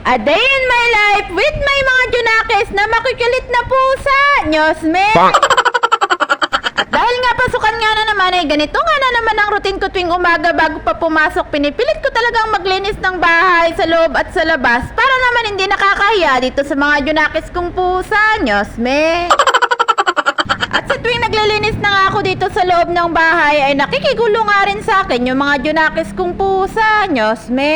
A day in my life with my mga junakis na makikilit na pusa. Nyosme. At dahil nga pasukan nga na naman ay ganito nga na naman ang routine ko tuwing umaga bago pa pumasok. Pinipilit ko talagang maglinis ng bahay sa loob at sa labas para naman hindi nakakahiya dito sa mga junakis kong pusa. Nyosme. At sa tuwing naglilinis na nga ako dito sa loob ng bahay ay nakikigulo nga rin sa akin yung mga junakis kong pusa. Nyosme.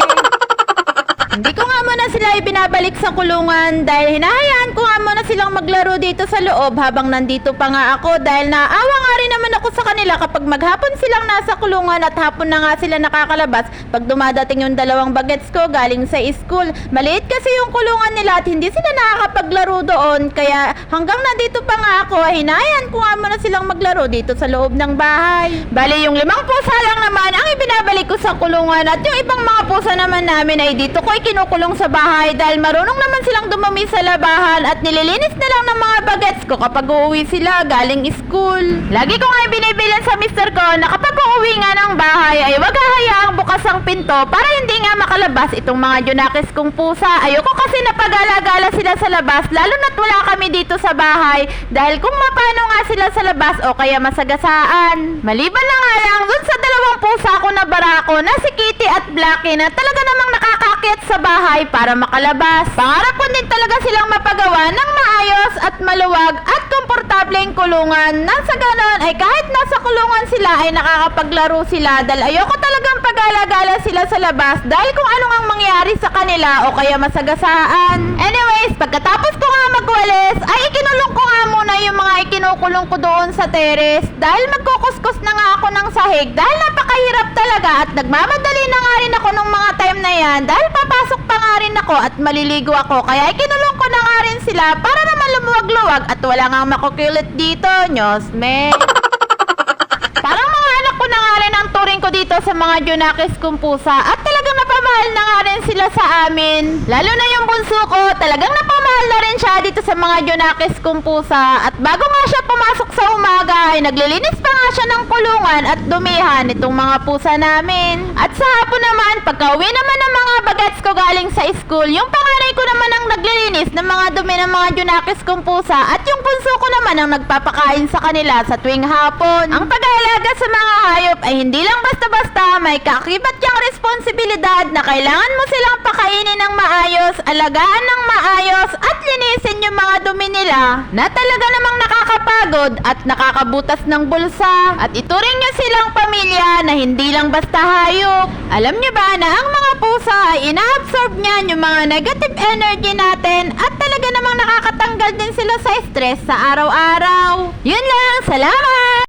Hindi ko nga muna sila ibinabalik sa kulungan dahil hinahayaan ko nga muna silang maglaro dito sa loob habang nandito pa nga ako dahil naawa nga rin naman ako sa kanila kapag maghapon silang nasa kulungan at hapon na nga sila nakakalabas pag dumadating yung dalawang bagets ko galing sa school. Maliit kasi yung kulungan nila at hindi sila nakakapaglaro doon kaya hanggang nandito pa nga ako ay hinahayaan ko nga muna silang maglaro dito sa loob ng bahay. Bali yung 5 pusa lang naman ang ibinabalik ko sa kulungan at yung ibang mga pusa naman namin ay dito ko kinukulong sa bahay dahil marunong naman silang dumami sa labahan at nililinis na lang ng mga bagets ko kapag uuwi sila galing school. Lagi ko nga binibilan sa mister ko na kapag uuwi nga ng bahay ay wag hahayaang bukas ang pinto para hindi nga makalabas itong mga junakis kong pusa. Ayoko kasi napag-alagala sila sa labas lalo na't wala kami dito sa bahay dahil kung mapano nga sila sa labas o kaya masagasaan. Maliban na nga lang dun sa 2 pusa ko na barako na si Kitty at Blackie na talaga namang nakakakit sa bahay para makalabas. Pangarap ko din talaga silang mapagawa ng maayos at maluwag at komportableng kulungan nang sa ganon ay kahit nasa kulungan sila ay nakakapaglaro sila dahil ayoko talagang pag-alagala sila sa labas dahil kung ano ang mangyari sa kanila o kaya masagasaan. Anyways, pagkatapos ko nga magwalis ay ikinulong ko nga muna yung mga ikinukulong ko doon sa terrace dahil magkukuskus na nga ako ng sahig dahil napakahirap talaga at nagmamadali na nga rin ako nung mga time na yan dahil papasok pa nga rin ako at maliligo ako kaya ikinulong ko na nga rin sila para naman lumuwag-luwag at wala nga makukulit dito. Nyosme. Parang mga anak ko na nga rin ang turing ko dito sa mga junakis kong pusa at talagang napamahal na nga rin sila sa amin. Lalo na yung bunso ko, talagang napamahal na rin siya dito sa mga junakis kong pusa at bago nga siya pumasok sa umaga ay naglilinis pa nga siya ng kulungan at dumihan itong mga pusa namin. At sa hapon naman, pagka-uwi naman ng mga bagets ko galing sa school, yung panganay ko naman ang naglilinis ng mga dumi ng mga junakis kong pusa at yung bunso ko naman ang nagpapakain sa kanila sa tuwing hapon. Ang pag-aalaga sa mga hayop ay hindi lang basta-basta, may kaakibat yang responsibilidad na kailangan mo silang pakainin ng maayos, alagaan ng maayos at linisin yung mga dumi nila na talaga namang nakakapagod at nakakabutas ng bulsa. At ituring nyo silang pamilya na hindi lang basta hayop. Alam nyo ba na ang mga pusa ay ina-absorb niyan yung mga negative energy natin at talaga namang nakakatanggal din sila sa stress sa araw-araw. Yun lang, salamat!